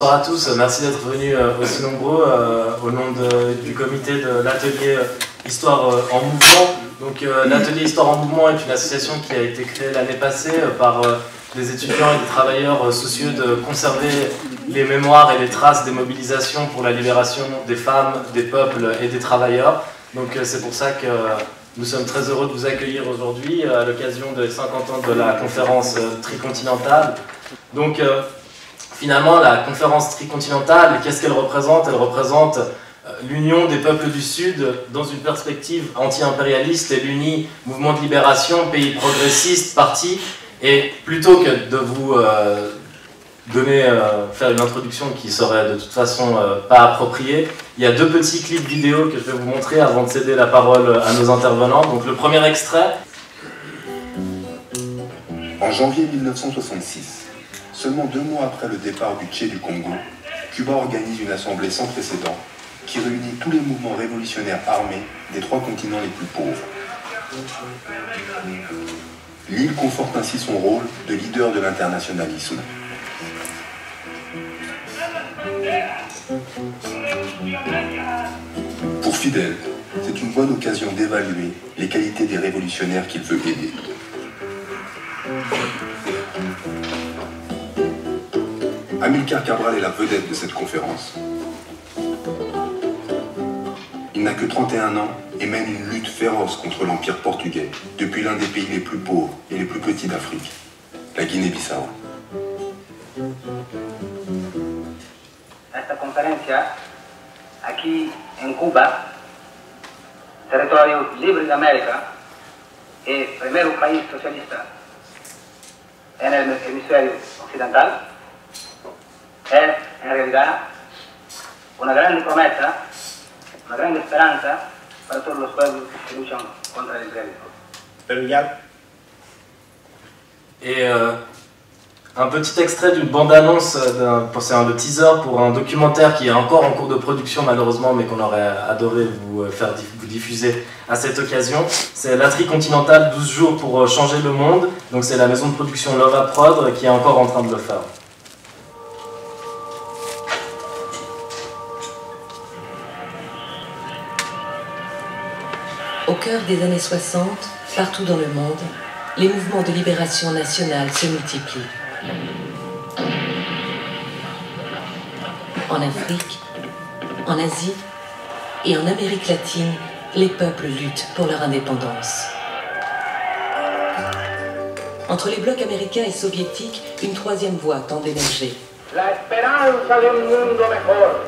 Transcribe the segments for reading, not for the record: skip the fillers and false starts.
Bonsoir à tous, merci d'être venus aussi nombreux au nom du comité de l'atelier Histoire en Mouvement. Donc l'atelier Histoire en Mouvement est une association qui a été créée l'année passée par des étudiants et des travailleurs soucieux de conserver les mémoires et les traces des mobilisations pour la libération des femmes, des peuples et des travailleurs. Donc c'est pour ça que nous sommes très heureux de vous accueillir aujourd'hui à l'occasion des 50 ans de la conférence tricontinentale. Donc finalement, la conférence tricontinentale, qu'est-ce qu'elle représente? Elle représente l'union des peuples du Sud dans une perspective anti-impérialiste et l'UNI, mouvement de libération, pays progressiste, parti. Et plutôt que de vous faire une introduction qui serait de toute façon pas appropriée, il y a deux petits clips vidéo que je vais vous montrer avant de céder la parole à nos intervenants. Donc le premier extrait. En janvier 1966, seulement 2 mois après le départ du Che du Congo, Cuba organise une assemblée sans précédent qui réunit tous les mouvements révolutionnaires armés des 3 continents les plus pauvres. L'île conforte ainsi son rôle de leader de l'internationalisme. Pour Fidel, c'est une bonne occasion d'évaluer les qualités des révolutionnaires qu'il veut aider. Amilcar Cabral est la vedette de cette conférence. Il n'a que 31 ans et mène une lutte féroce contre l'Empire portugais depuis l'un des pays les plus pauvres et les plus petits d'Afrique, la Guinée-Bissau. Esta conferencia, aquí en Cuba, territorio libre de América, y primer país socialista en el hemisferio occidental, es en realidad una gran promesa, una gran esperanza para todos los pueblos que luchan contra el imperialismo. Et un petit extrait d'une bande-annonce, c'est le teaser pour un documentaire qui est encore en cours de production malheureusement, mais qu'on aurait adoré vous diffuser à cette occasion. C'est La Tricontinentale, 12 jours pour changer le monde. Donc c'est la maison de production Lova Prod qui est encore en train de le faire. Au cœur des années 60, partout dans le monde, les mouvements de libération nationale se multiplient. En Afrique, en Asie et en Amérique latine, les peuples luttent pour leur indépendance. Entre les blocs américains et soviétiques, une troisième voie tend d'émerger. La esperanza de un mundo mejor,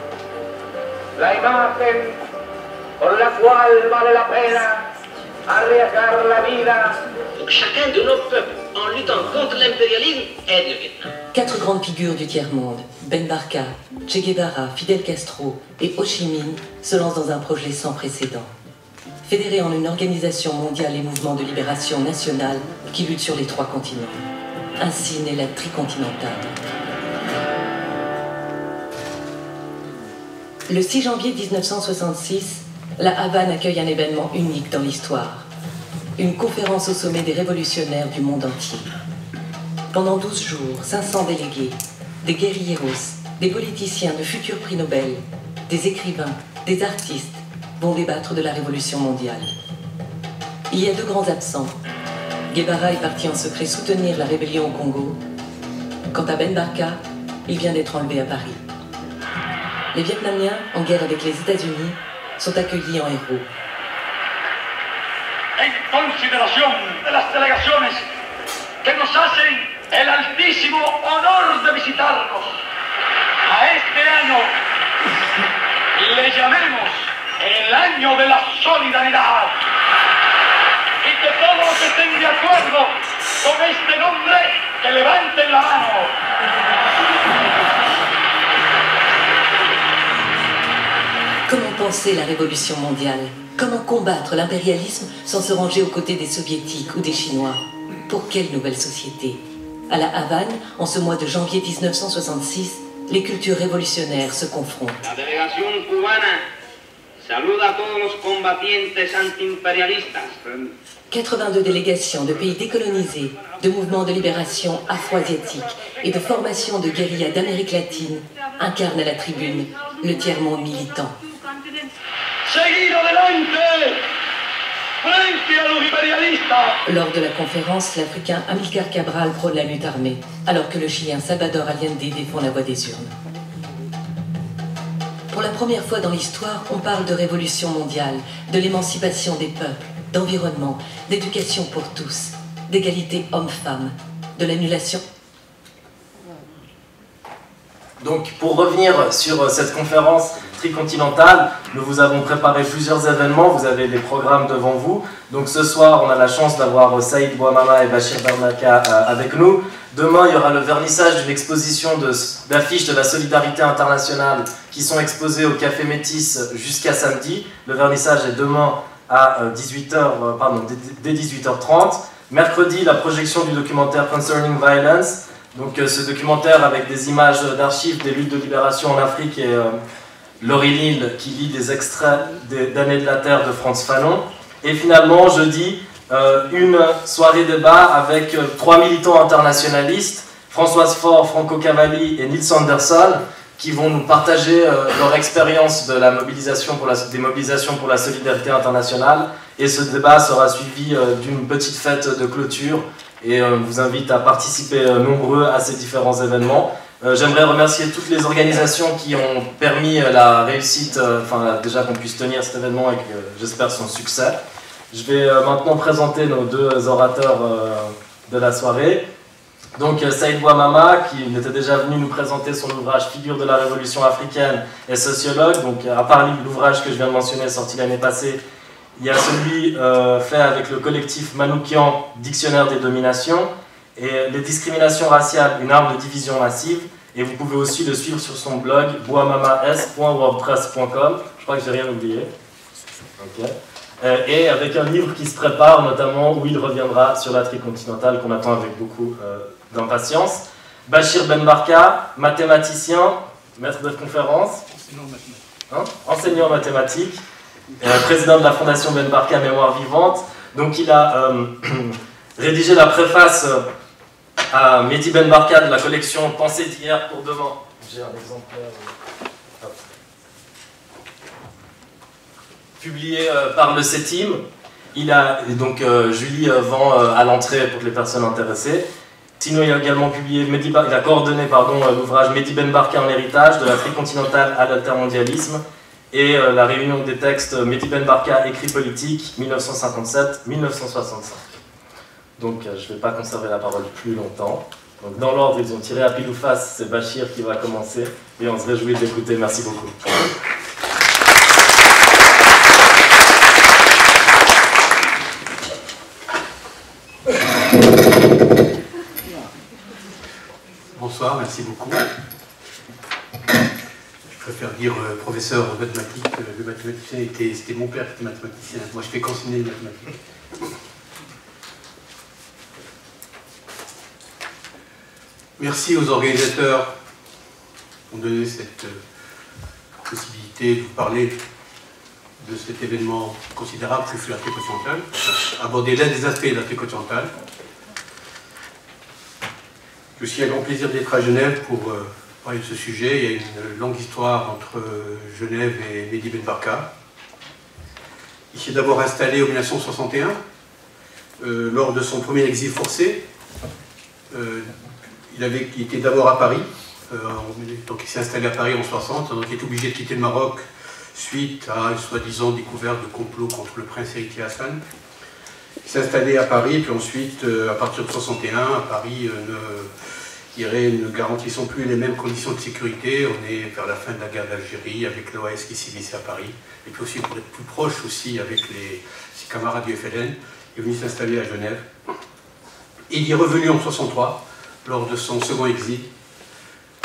la imagen por la cual vale la pena arriesgar la vida. Donc chacun de nos peuples, en luttant contre l'impérialisme, aide le Vietnam. 4 grandes figures du tiers-monde, Ben Barka, Che Guevara, Fidel Castro et Ho Chi Minh, se lancent dans un projet sans précédent. Fédérer en une organisation mondiale les mouvements de libération nationale qui luttent sur les 3 continents. Ainsi naît la Tricontinentale. Le 6 janvier 1966, la Havane accueille un événement unique dans l'histoire. Une conférence au sommet des révolutionnaires du monde entier. Pendant 12 jours, 500 délégués, des guerrilleros, des politiciens de futurs prix Nobel, des écrivains, des artistes vont débattre de la révolution mondiale. Il y a 2 grands absents. Guevara est parti en secret soutenir la rébellion au Congo. Quant à Ben Barka, il vient d'être enlevé à Paris. Les Vietnamiens, en guerre avec les États-Unis, sont accueillis en héros. En consideración de las delegaciones que nos hacen el altísimo honor de visitarnos, a este año le llamemos el año de la solidaridad, y que todos los que estén de acuerdo con este nombre, que levanten la mano. Comment penser la révolution mondiale? Comment combattre l'impérialisme sans se ranger aux côtés des soviétiques ou des Chinois? Pour quelle nouvelle société? À la Havane, en ce mois de janvier 1966, les cultures révolutionnaires se confrontent. La delegación cubana saluda a todos los combatientes antiimperialistas. 82 délégations de pays décolonisés, de mouvements de libération afro-asiatiques et de formations de guérilla d'Amérique latine incarne à la tribune le tiers-monde militant. Lors de la conférence, l'Africain Amilcar Cabral prône la lutte armée, alors que le Chilien Salvador Allende défend la voie des urnes. Pour la première fois dans l'histoire, on parle de révolution mondiale, de l'émancipation des peuples, d'environnement, d'éducation pour tous, d'égalité homme-femme, de l'annulation. Donc, pour revenir sur cette conférence tricontinentale, nous vous avons préparé plusieurs événements, vous avez les programmes devant vous. Donc ce soir, on a la chance d'avoir Saïd Bouamama et Bachir Ben Barka avec nous. Demain, il y aura le vernissage d'une exposition d'affiches de la solidarité internationale qui sont exposées au Café Métis jusqu'à samedi. Le vernissage est demain à dès 18h30. Mercredi, la projection du documentaire Concerning Violence. Donc ce documentaire avec des images d'archives des luttes de libération en Afrique et Laurie Lille qui lit des extraits d'Années de la Terre de Frantz Fanon. Et finalement, jeudi, une soirée débat avec 3 militants internationalistes, Françoise Faure, Franco Cavalli et Nils Anderson, qui vont nous partager leur expérience de la mobilisation des mobilisations pour la solidarité internationale. Et ce débat sera suivi d'une petite fête de clôture. Et on vous invite à participer nombreux à ces différents événements. J'aimerais remercier toutes les organisations qui ont permis la réussite, déjà qu'on puisse tenir cet événement et que j'espère son succès. Je vais maintenant présenter nos deux orateurs de la soirée. Donc Saïd Bouamama, qui était déjà venu nous présenter son ouvrage Figure de la Révolution africaine et sociologue. Donc à part l'ouvrage que je viens de mentionner, sorti l'année passée, il y a celui fait avec le collectif Manoukian, Dictionnaire des dominations, et les discriminations raciales, une arme de division massive. Et vous pouvez aussi le suivre sur son blog bouamamas.wordpress.com. Je crois que j'ai rien oublié. Okay. Et avec un livre qui se prépare, notamment où il reviendra sur la tricontinentale qu'on attend avec beaucoup d'impatience. Bachir Ben Barka, mathématicien, maître de conférence, enseignant en mathématiques. Président de la Fondation Ben Barka Mémoire Vivante. Donc il a rédigé la préface à Mehdi Ben Barka de la collection Pensée d'hier pour demain. J'ai un exemplaire publié par le CETIM. Julie vend à l'entrée pour les personnes intéressées. Tino a également publié, il a coordonné l'ouvrage Mehdi Ben Barka en héritage de la tricontinentale à l'altermondialisme. Et la réunion des textes Mehdi Ben Barka, écrit politique, 1957-1965. Donc je ne vais pas conserver la parole plus longtemps. Donc dans l'ordre, ils ont tiré à pile ou face, c'est Bachir qui va commencer. Et on se réjouit d'écouter. Merci beaucoup. Bonsoir, merci beaucoup. Je préfère dire professeur de mathématiques. Le mathématicien c'était mon père qui était mathématicien. Moi, je fais qu'enseigner les mathématiques. Merci aux organisateurs qui ont donné cette possibilité de vous parler de cet événement considérable que fut la tricontinentale, aborder l'un des aspects de la tricontinentale. J'ai aussi un grand plaisir d'être à Genève pour parler de ce sujet. Il y a une longue histoire entre Genève et Mehdi Ben Barka. Il s'est d'abord installé en 1961, lors de son premier exil forcé. Il était d'abord à Paris, donc il s'est installé à Paris en 60, donc il est obligé de quitter le Maroc suite à une soi-disant découverte de complot contre le prince héritier Hassan. Il s'est installé à Paris, puis ensuite, à partir de 61, à Paris ne garantissant plus les mêmes conditions de sécurité. On est vers la fin de la guerre d'Algérie, avec l'OAS qui s'est laissé à Paris, et puis aussi pour être plus proche aussi avec ses camarades du FLN, il est venu s'installer à Genève. Et il est revenu en 63, lors de son second exil,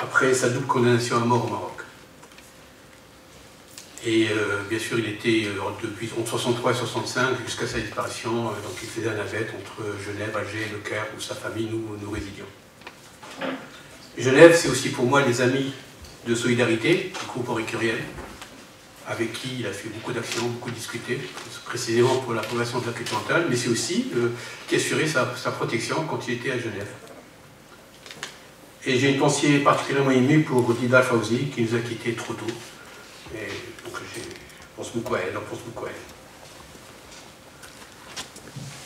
après sa double condamnation à mort au Maroc. Et bien sûr, il était depuis entre 63 et 65 jusqu'à sa disparition, donc il faisait la navette entre Genève, Alger et Le Caire, où sa famille, nous résidions. Genève, c'est aussi pour moi les amis de solidarité, du groupe Henri Curiel, avec qui il a fait beaucoup d'actions, beaucoup discuté, précisément pour la progression de la culture mentale, mais c'est aussi qui assurait sa protection quand il était à Genève. Et j'ai une pensée particulièrement émue pour Dida Fawzi, qui nous a quittés trop tôt. Et donc je pense beaucoup à elle,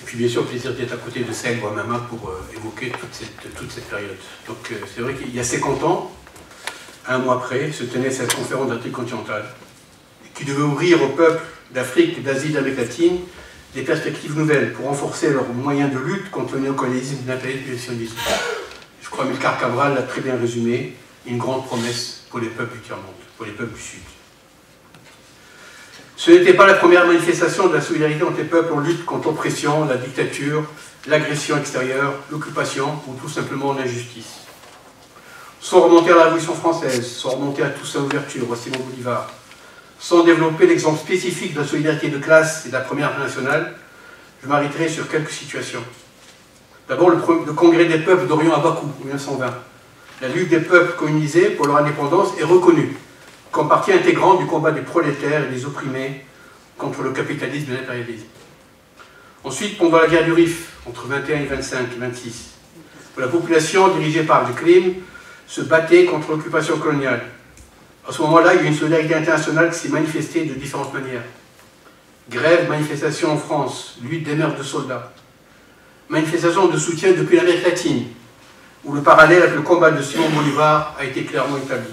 Et puis bien sûr, plaisir d'être à côté de Saïd Bouamama pour évoquer toute cette période. Donc c'est vrai qu'il y a 50 ans, un mois après, se tenait cette conférence d'Afrique continentale, qui devait ouvrir aux peuples d'Afrique, d'Asie, d'Amérique latine, des perspectives nouvelles pour renforcer leurs moyens de lutte contre le néocolonialisme, l'impérialisme et le sionisme. Je crois que Amilcar Cabral l'a très bien résumé, une grande promesse pour les peuples du tiers-monde, pour les peuples du Sud. Ce n'était pas la première manifestation de la solidarité entre les peuples en lutte contre l'oppression, la dictature, l'agression extérieure, l'occupation ou tout simplement l'injustice. Sans remonter à la Révolution française, sans remonter à Toussaint Louverture, à Simon Bolivar, sans développer l'exemple spécifique de la solidarité de classe et de la Première Internationale, je m'arrêterai sur quelques situations. D'abord, le Congrès des peuples d'Orient à Bakou, en 1920. La lutte des peuples colonisés pour leur indépendance est reconnue comme partie intégrante du combat des prolétaires et des opprimés contre le capitalisme et l'impérialisme. Ensuite, pendant la guerre du Rif, entre 21 et 25 et 26, où la population dirigée par le Krim se battait contre l'occupation coloniale. À ce moment-là, il y a eu une solidarité internationale qui s'est manifestée de différentes manières. Grève, manifestation en France, lutte des mères de soldats, manifestation de soutien depuis l'Amérique latine, où le parallèle avec le combat de Simon Bolivar a été clairement établi.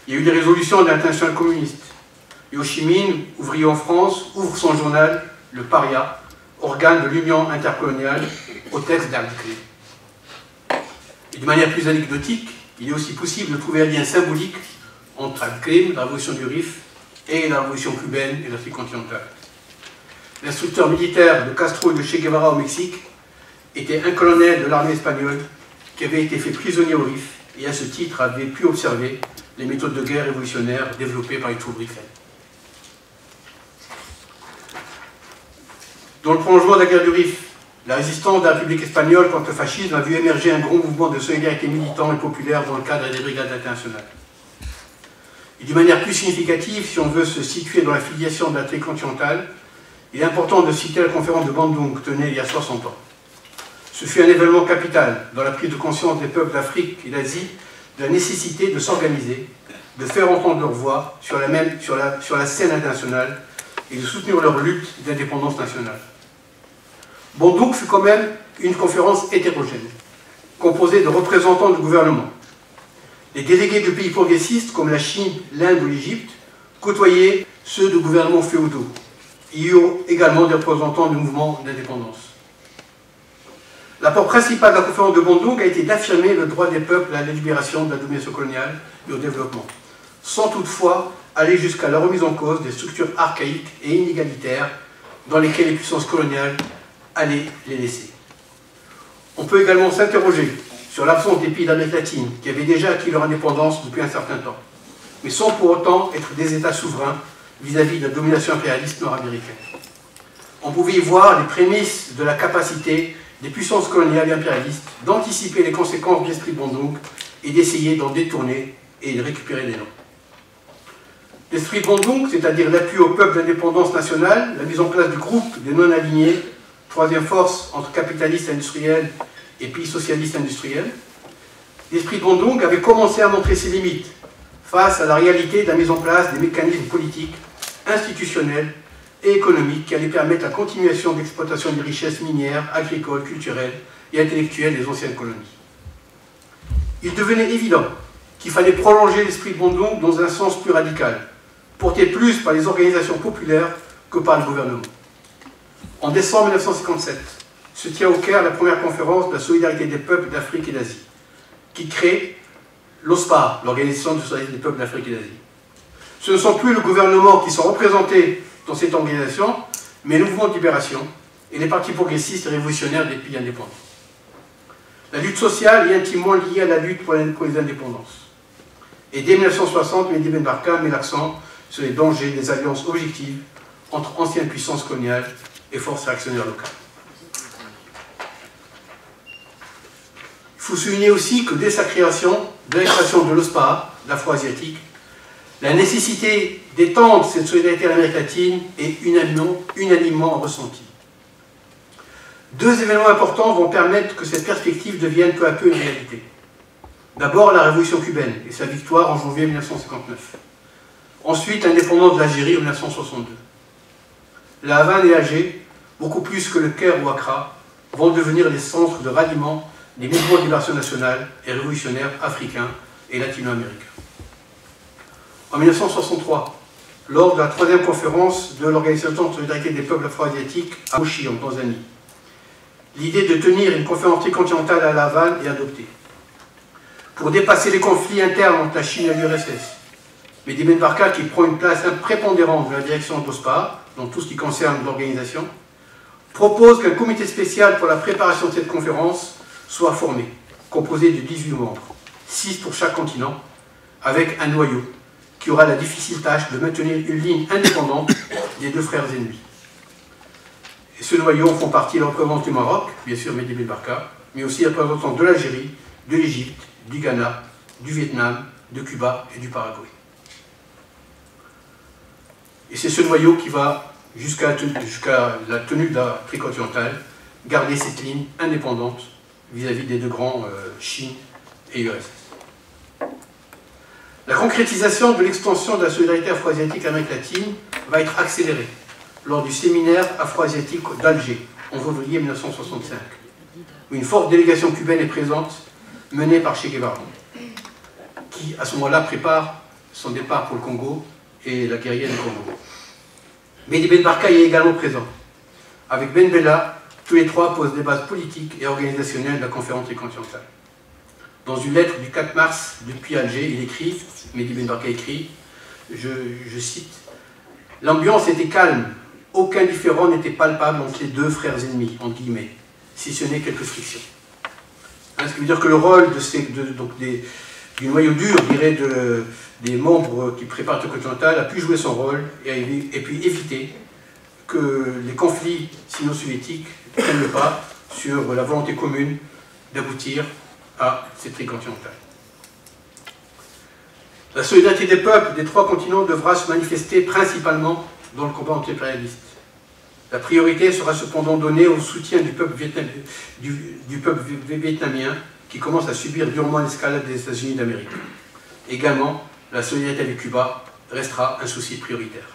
Il y a eu des résolutions de l'internationale communiste. Et Ho Chi Minh, ouvrier en France, ouvre son journal, le Paria, organe de l'Union intercoloniale, au texte d'article. Et de manière plus anecdotique, il est aussi possible de trouver un lien symbolique entre Al-Krim, la révolution du Rif, et la révolution cubaine et l'Afrique continentale. L'instructeur militaire de Castro et de Che Guevara au Mexique était un colonel de l'armée espagnole qui avait été fait prisonnier au Rif et à ce titre avait pu observer les méthodes de guerre révolutionnaires développées par les troupes ricaines. Dans le prolongement de la guerre du Rif, la résistance de la République espagnole contre le fascisme a vu émerger un grand mouvement de solidarité militant et populaire dans le cadre des brigades internationales. Et d'une manière plus significative, si on veut se situer dans la filiation de l'Afrique continentale, il est important de citer la conférence de Bandung tenue il y a 60 ans. Ce fut un événement capital dans la prise de conscience des peuples d'Afrique et d'Asie de la nécessité de s'organiser, de faire entendre leur voix sur la scène internationale et de soutenir leur lutte d'indépendance nationale. Bandung fut quand même une conférence hétérogène, composée de représentants du gouvernement. Les délégués de pays progressistes comme la Chine, l'Inde ou l'Égypte côtoyaient ceux de gouvernements féodaux. Il y eut également des représentants du mouvement d'indépendance. L'apport principal de la conférence de Bandung a été d'affirmer le droit des peuples à la libération de la domination coloniale et au développement, sans toutefois aller jusqu'à la remise en cause des structures archaïques et inégalitaires dans lesquelles les puissances coloniales allaient les laisser. On peut également s'interroger sur l'absence des pays d'Amérique latine qui avaient déjà acquis leur indépendance depuis un certain temps, mais sans pour autant être des États souverains vis-à-vis de la domination impérialiste nord-américaine. On pouvait y voir les prémices de la capacité des puissances coloniales et impérialistes d'anticiper les conséquences de l'esprit de Bandung et d'essayer d'en détourner et de récupérer l'élan. L'esprit de Bandung, c'est-à-dire l'appui au peuple d'indépendance nationale, la mise en place du groupe des non-alignés, troisième force entre capitalistes industriels et pays socialistes industriels, l'esprit de Bandung avait commencé à montrer ses limites face à la réalité de la mise en place des mécanismes politiques, institutionnels et économiques qui allaient permettre la continuation d'exploitation des richesses minières, agricoles, culturelles et intellectuelles des anciennes colonies. Il devenait évident qu'il fallait prolonger l'esprit de Bandung dans un sens plus radical, porté plus par les organisations populaires que par le gouvernement. En décembre 1957, se tient au Caire la première conférence de la solidarité des peuples d'Afrique et d'Asie, qui crée l'OSPA, l'Organisation de solidarité des peuples d'Afrique et d'Asie. Ce ne sont plus le gouvernement qui sont représentés dans cette organisation, mais le mouvement de libération et les partis progressistes et révolutionnaires des pays indépendants. La lutte sociale est intimement liée à la lutte pour les indépendances. Et dès 1960, Mehdi Ben Barka met l'accent sur les dangers des alliances objectives entre anciennes puissances coloniales et forces réactionnaires locales. Il faut souligner aussi que dès sa création, dès la création de l'OSPA, l'Afro-Asiatique, la nécessité d'étendre cette solidarité à l'Amérique latine est unanimement ressentie. Deux événements importants vont permettre que cette perspective devienne peu à peu une réalité. D'abord la révolution cubaine et sa victoire en janvier 1959. Ensuite l'indépendance de l'Algérie en 1962. La Havane et Alger, beaucoup plus que le Caire ou Accra, vont devenir les centres de ralliement des mouvements de libération nationale et révolutionnaires africains et latino-américains. En 1963, lors de la 3e conférence de l'Organisation de solidarité des peuples afro-asiatiques à Moshi, en Tanzanie, l'idée de tenir une conférence tricontinentale à La Havane est adoptée. Pour dépasser les conflits internes entre la Chine et l'URSS, Mehdi Ben Barka, qui prend une place prépondérante de la direction d'OSPA, dans tout ce qui concerne l'organisation, propose qu'un comité spécial pour la préparation de cette conférence soit formé, composé de 18 membres, 6 pour chaque continent, avec un noyau, qui aura la difficile tâche de maintenir une ligne indépendante des deux frères ennemis. Et ce noyau font partie les représentants du Maroc, bien sûr Mehdi Ben Barka, mais aussi les représentants de l'Algérie, de l'Égypte, du Ghana, du Vietnam, de Cuba et du Paraguay. Et c'est ce noyau qui va, jusqu'à la tenue de la tricontinentale, garder cette ligne indépendante vis-à-vis des deux grands, Chine et URSS. La concrétisation de l'extension de la solidarité afro-asiatique à l'Amérique latine va être accélérée lors du séminaire afro-asiatique d'Alger, en février 1965, où une forte délégation cubaine est présente, menée par Che Guevara, qui à ce moment-là prépare son départ pour le Congo et la guérilla du Congo. Mehdi Ben Barka est également présent. Avec Ben Bella, tous les trois posent des bases politiques et organisationnelles de la conférence tricontinentale. Dans une lettre du 4 mars, depuis Alger, il écrit, Mehdi Ben Barka écrit, je cite, « L'ambiance était calme, aucun différend n'était palpable entre les deux frères ennemis, entre guillemets, si ce n'est quelques frictions. » Ce qui veut dire que le rôle du noyau dur, je dirais, des membres qui préparent le continental a pu jouer son rôle et puis éviter que les conflits sino-soviétiques ne prennent le pas sur la volonté commune d'aboutir à cette tricontinentale. La solidarité des peuples des trois continents devra se manifester principalement dans le combat anti-impérialiste. La priorité sera cependant donnée au soutien du peuple vietnamien qui commence à subir durement l'escalade des États-Unis d'Amérique. Également, la solidarité avec Cuba restera un souci prioritaire.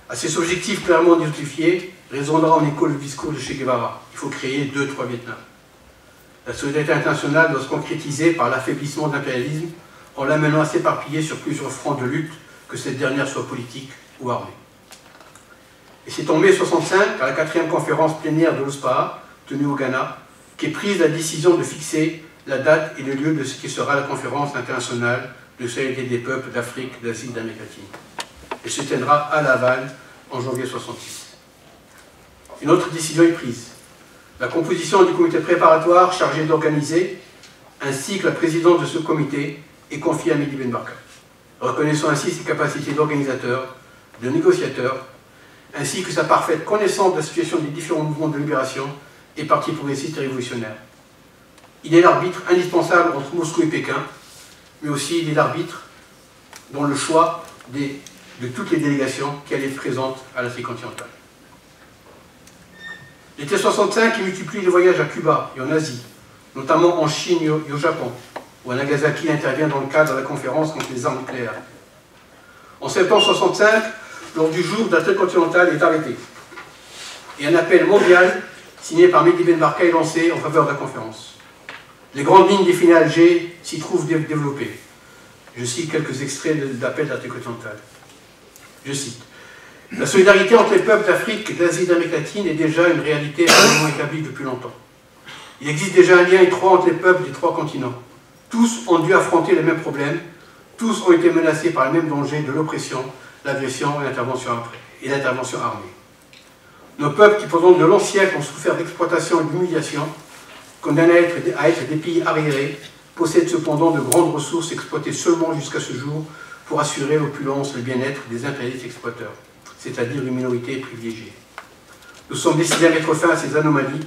À ces objectifs clairement identifiés, résonnera en écho le discours de Che Guevara. Il faut créer 2-3 Vietnam. La solidarité internationale doit se concrétiser par l'affaiblissement de l'impérialisme en l'amenant à s'éparpiller sur plusieurs fronts de lutte, que cette dernière soit politique ou armée. Et c'est en mai 1965, à la 4e conférence plénière de l'OSPA, tenue au Ghana, qu'est prise la décision de fixer la date et le lieu de ce qui sera la conférence internationale de solidarité des peuples d'Afrique, d'Asie et d'Amérique latine. Elle se tiendra à La Havane en janvier 1966. Une autre décision est prise. La composition du comité préparatoire chargé d'organiser, ainsi que la présidence de ce comité, est confiée à Mehdi Ben Barka, reconnaissant ainsi ses capacités d'organisateur, de négociateur, ainsi que sa parfaite connaissance de la situation des différents mouvements de libération et partis progressistes et révolutionnaires. Il est l'arbitre indispensable entre Moscou et Pékin, mais aussi il est l'arbitre dans le choix de toutes les délégations qui allaient être présentes à la tricontinentale. L'été 65, il multiplie les voyages à Cuba et en Asie, notamment en Chine et au Japon, où Nagasaki intervient dans le cadre de la conférence contre les armes nucléaires. En septembre 65, l'ordre du jour de la tricontinentale est arrêté, et un appel mondial signé par Mehdi Ben Barka est lancé en faveur de la conférence. Les grandes lignes définies à Alger s'y trouvent développées. Je cite quelques extraits d'appel de la tricontinentale. Je cite. La solidarité entre les peuples d'Afrique, d'Asie et d'Amérique latine est déjà une réalité vraiment établie depuis longtemps. Il existe déjà un lien étroit entre les peuples des trois continents. Tous ont dû affronter les mêmes problèmes, tous ont été menacés par le même danger de l'oppression, l'agression et l'intervention armée. Nos peuples qui pendant de longs siècles ont souffert d'exploitation et d'humiliation, condamnés à être des pays arriérés, possèdent cependant de grandes ressources exploitées seulement jusqu'à ce jour pour assurer l'opulence et le bien-être des impérialistes exploiteurs, c'est-à-dire une minorité privilégiée. Nous sommes décidés à mettre fin à ces anomalies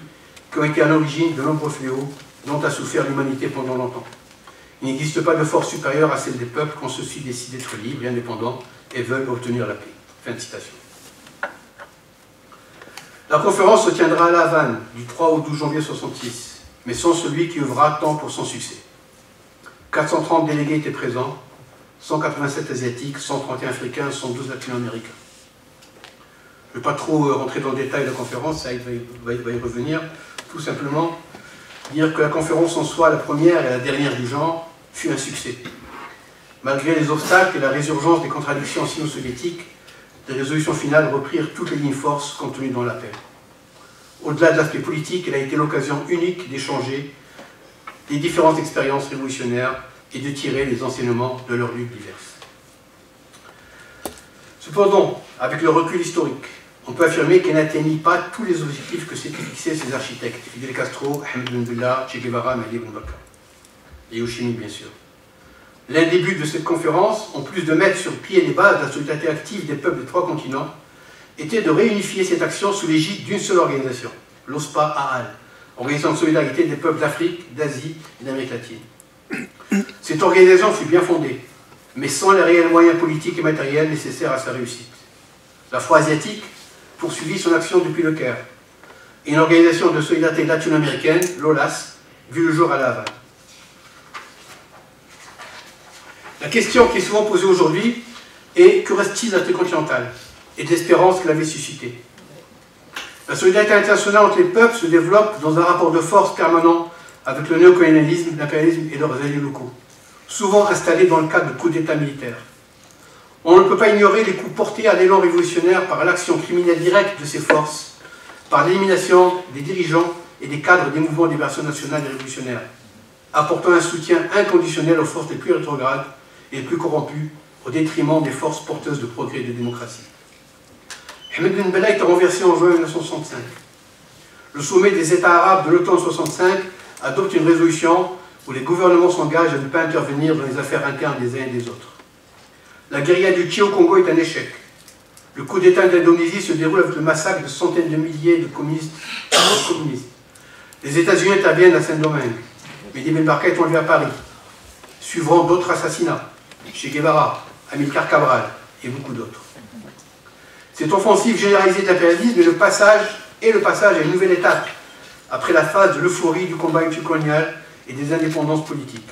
qui ont été à l'origine de nombreux fléaux dont a souffert l'humanité pendant longtemps. Il n'existe pas de force supérieure à celle des peuples quand ceux-ci décident d'être libres et indépendants et veulent obtenir la paix. Fin de citation. La conférence se tiendra à La Havane du 3 au 12 janvier 1966, mais sans celui qui œuvrera tant pour son succès, 430 délégués étaient présents, 187 asiatiques, 131 africains, 112 latino-américains. Je ne vais pas trop rentrer dans le détail de la conférence, ça va y revenir. Tout simplement dire que la conférence en soi, la première et la dernière du genre, fut un succès. Malgré les obstacles et la résurgence des contradictions sino-soviétiques, les résolutions finales reprirent toutes les lignes forces contenues dans l'appel. Au-delà de l'aspect politique, elle a été l'occasion unique d'échanger les différentes expériences révolutionnaires et de tirer les enseignements de leurs luttes diverses. Cependant, avec le recul historique, on peut affirmer qu'elle n'atteignit pas tous les objectifs que s'étaient fixés ses architectes, Fidel Castro, Ahmed Ben Bella, Che Guevara, Madi Ben Bakr, et Ho Chi Minh bien sûr. L'un des buts de cette conférence, en plus de mettre sur pied les bases de la solidarité active des peuples des 3 continents, était de réunifier cette action sous l'égide d'une seule organisation, l'OSPA-AAL, Organisation de solidarité des peuples d'Afrique, d'Asie et d'Amérique latine. Cette organisation fut bien fondée, mais sans les réels moyens politiques et matériels nécessaires à sa réussite. La Afro-Asiatique poursuivit son action depuis le Caire, et une organisation de solidarité latino-américaine, l'OLAS, vit le jour à La Havane. La question qui est souvent posée aujourd'hui est que reste-t-il de l'Afrique continentale et de l'espérance qu'elle avait suscitée? La solidarité internationale entre les peuples se développe dans un rapport de force permanent avec le néocolonialisme, l'impérialisme et leurs alliés locaux, souvent installés dans le cadre de coups d'État militaires. On ne peut pas ignorer les coups portés à l'élan révolutionnaire par l'action criminelle directe de ces forces, par l'élimination des dirigeants et des cadres des mouvements de libération nationale et révolutionnaire, apportant un soutien inconditionnel aux forces les plus rétrogrades et les plus corrompues, au détriment des forces porteuses de progrès et de démocratie. Ahmed Ben Bella est renversé en juin 1965. Le sommet des États arabes de l'automne 1965 adopte une résolution où les gouvernements s'engagent à ne pas intervenir dans les affaires internes des uns et des autres. La guérilla du Tché au Congo est un échec. Le coup d'État d'Indonésie se déroule avec le massacre de centaines de milliers de communistes. Les États-Unis interviennent à Saint-Domingue. Mehdi Ben Barka est enlevé à Paris. Suivront d'autres assassinats. Che Guevara, Amilcar Cabral et beaucoup d'autres. Cette offensive généralisée de l'impérialisme est le passage à une nouvelle étape, après la phase de l'euphorie du combat anticolonial et des indépendances politiques.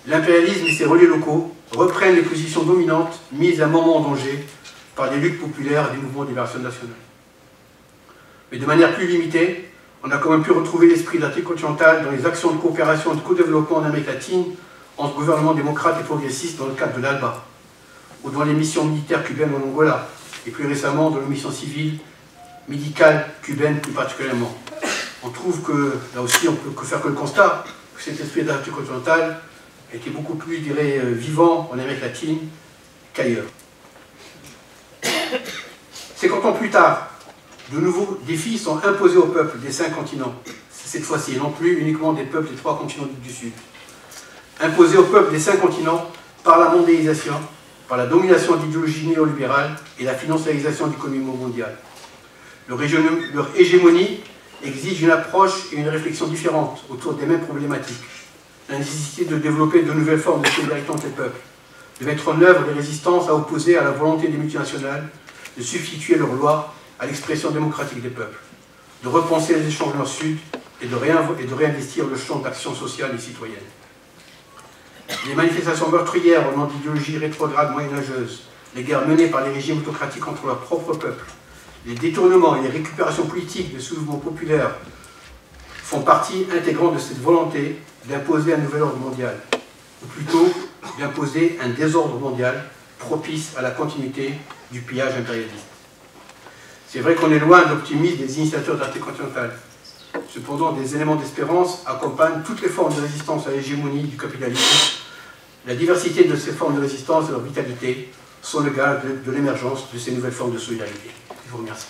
L'impérialisme et ses relais locaux reprennent les positions dominantes mises à un moment en danger par des luttes populaires et des mouvements de libération nationale. Mais de manière plus limitée, on a quand même pu retrouver l'esprit de l'Afrique continentale dans les actions de coopération et de co-développement en Amérique latine entre gouvernements démocrates et progressistes dans le cadre de l'ALBA, ou dans les missions militaires cubaines en Angola, et plus récemment dans les missions civiles, médicales cubaines plus particulièrement. On trouve que, là aussi, on peut faire que le constat que cet esprit de l'Afrique continentale a été beaucoup plus, je dirais, vivant en Amérique latine qu'ailleurs. 50 ans plus tard, de nouveaux défis sont imposés aux peuples des 5 continents, cette fois-ci, et non plus uniquement des peuples des 3 continents du Sud. Imposés aux peuples des 5 continents par la mondialisation, par la domination d'idéologies néolibérales et la financiarisation de l'économie mondiale. Leur hégémonie exige une approche et une réflexion différentes autour des mêmes problématiques. La nécessité de développer de nouvelles formes de solidarité entre les peuples, de mettre en œuvre des résistances à opposer à la volonté des multinationales, de substituer leurs lois à l'expression démocratique des peuples, de repenser les échanges nord-sud et de réinvestir le champ d'action sociale et citoyenne. Les manifestations meurtrières au nom d'idéologies rétrogrades moyenâgeuses, les guerres menées par les régimes autocratiques contre leur propre peuple, les détournements et les récupérations politiques des soulèvements populaires font partie intégrante de cette volonté d'imposer un nouvel ordre mondial, ou plutôt d'imposer un désordre mondial propice à la continuité du pillage impérialiste. C'est vrai qu'on est loin de l'optimisme des initiateurs de l'Afrique continentale. Cependant, des éléments d'espérance accompagnent toutes les formes de résistance à l'hégémonie du capitalisme. La diversité de ces formes de résistance et leur vitalité sont le gage de l'émergence de ces nouvelles formes de solidarité. Je vous remercie.